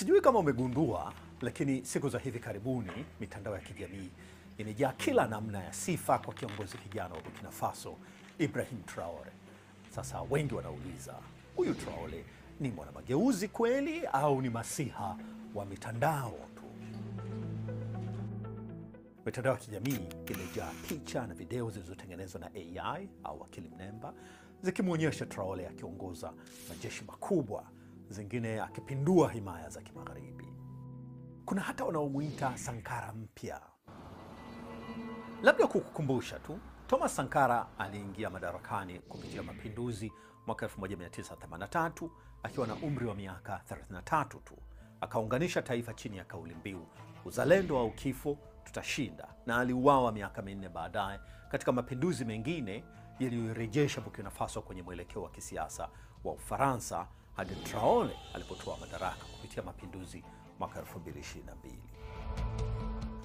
Sijui kama umegundua, lakini siku za hivi karibuni mitandao ya kijamii imejaa kila namna ya sifa kwa kiongozi kijana wa Burkina Faso, Ibrahim Traore. Sasa wengi wanauliza, huyu Traore ni mwana mageuzi kweli au ni masiha wa mitandao tu? Mitandao ya kijamii imejaa picha na video zilizotengenezwa na AI au akili mnemba zikimwonyesha Traore akiongoza majeshi makubwa, zingine akipindua himaya za kimagharibi. Kuna hata wanaomuita Sankara mpya. Labda kukukumbusha tu, Thomas Sankara aliingia madarakani kupitia mapinduzi mwaka 1983 akiwa na umri wa miaka 33 tu. Akaunganisha taifa chini ya kauli mbiu uzalendo au kifo, tutashinda, na aliuawa miaka minne baadaye katika mapinduzi mengine yaliyorejesha Burkina Faso kwenye mwelekeo wa kisiasa wa Ufaransa hadi Traore alipotoa madaraka kupitia mapinduzi mwaka 2022.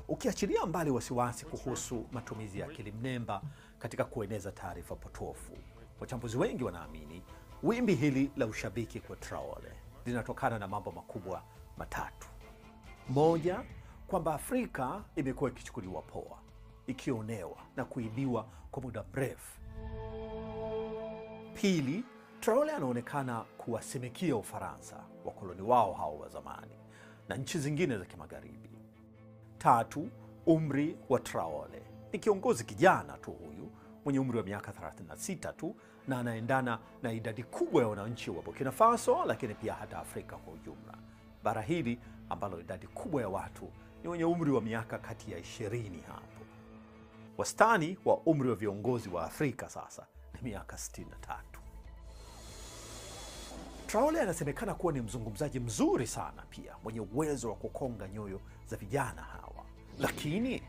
Ukiachilia mbali wasiwasi kuhusu matumizi ya akili mnemba katika kueneza taarifa potofu, wachambuzi wengi wanaamini wimbi hili la ushabiki kwa Traore linatokana na mambo makubwa matatu. Moja, kwamba Afrika imekuwa ikichukuliwa poa, ikionewa na kuibiwa kwa muda mrefu. Pili, Traore anaonekana kuwasimikia Ufaransa, wakoloni wao hao wa zamani, na nchi zingine za kimagharibi. Tatu, umri wa Traore. Ni kiongozi kijana tu huyu, mwenye umri wa miaka 36 tu, na anaendana na idadi kubwa ya wananchi wa Burkina Faso, lakini pia hata Afrika kwa ujumla. Bara hili ambalo idadi kubwa ya watu ni wenye umri wa miaka kati ya 20 hapo. Wastani wa umri wa viongozi wa Afrika sasa ni miaka 63. Traore anasemekana kuwa ni mzungumzaji mzuri sana pia, mwenye uwezo wa kukonga nyoyo za vijana hawa. Lakini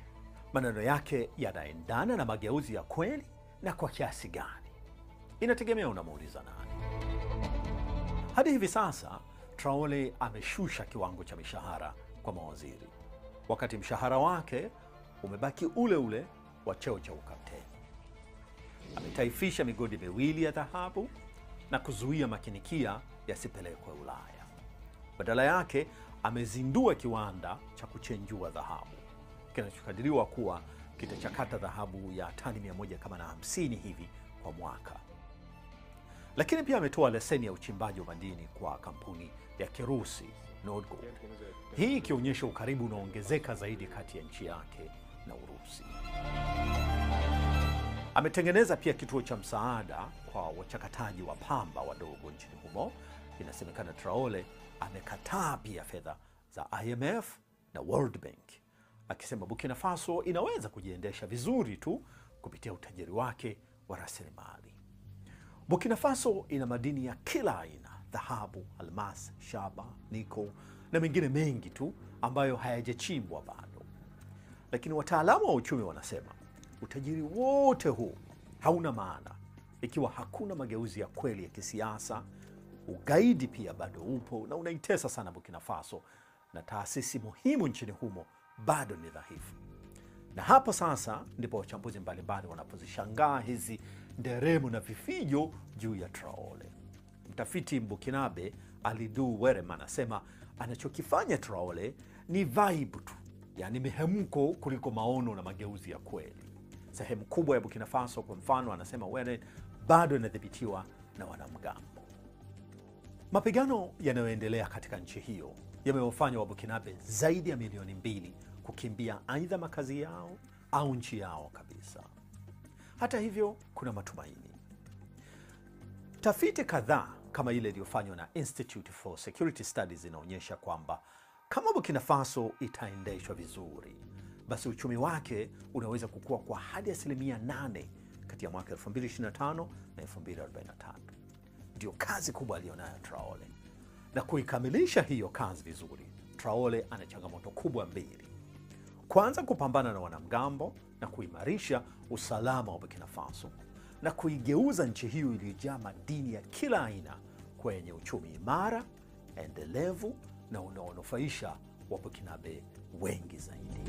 maneno yake yanaendana na mageuzi ya kweli na kwa kiasi gani? Inategemea unamuuliza nani. Hadi hivi sasa Traore ameshusha kiwango cha mishahara kwa mawaziri, wakati mshahara wake umebaki ule ule wa cheo cha ukapteni. Ametaifisha migodi miwili ya dhahabu na kuzuia makinikia yasipelekwe Ulaya. Badala yake amezindua kiwanda cha kuchenjua dhahabu kinachokadiriwa kuwa kitachakata dhahabu ya tani 150 hivi kwa mwaka. Lakini pia ametoa leseni ya uchimbaji wa madini kwa kampuni ya Kirusi Nordgold, hii ikionyesha ukaribu unaongezeka zaidi kati ya nchi yake na Urusi. Ametengeneza pia kituo cha msaada kwa wachakataji wa pamba wadogo nchini humo. Inasemekana Traore amekataa pia fedha za IMF na World Bank, akisema Burkina Faso inaweza kujiendesha vizuri tu kupitia utajiri wake wa rasilimali. Burkina Faso ina madini ya kila aina: dhahabu, almasi, shaba, niko na mengine mengi tu ambayo hayajachimbwa bado. Lakini wataalamu wa uchumi wanasema utajiri wote huu hauna maana ikiwa hakuna mageuzi ya kweli ya kisiasa. Ugaidi pia bado upo na unaitesa sana Burkina Faso, na taasisi muhimu nchini humo bado ni dhaifu. Na hapo sasa ndipo wachambuzi mbalimbali wanapozishangaa hizi nderemo na vifijo juu ya Traore. Mtafiti Mbukinabe Alidu Werema anasema anachokifanya Traore ni vibe tu, yani mihemko kuliko maono na mageuzi ya kweli. Sehemu kubwa ya Burkina Faso kwa mfano, anasema Were, bado inadhibitiwa na wanamgambo. Mapigano yanayoendelea katika nchi hiyo yamewafanya Wabukinabe zaidi ya milioni 2 kukimbia aidha makazi yao au nchi yao kabisa. Hata hivyo, kuna matumaini. Tafiti kadhaa kama ile iliyofanywa na Institute for Security Studies inaonyesha kwamba kama Burkina Faso itaendeshwa vizuri, basi uchumi wake unaweza kukua kwa hadi 8% kati ya mwaka 2025 na 2043. Ndio kazi kubwa aliyonayo Traore. Na kuikamilisha hiyo kazi vizuri, Traore ana changamoto kubwa mbili. Kwanza, kupambana na wanamgambo na kuimarisha usalama wa Burkina Faso, na kuigeuza nchi hiyo iliyojaa madini ya kila aina kwenye uchumi imara, endelevu na unaonufaisha Wabukinabe wengi zaidi.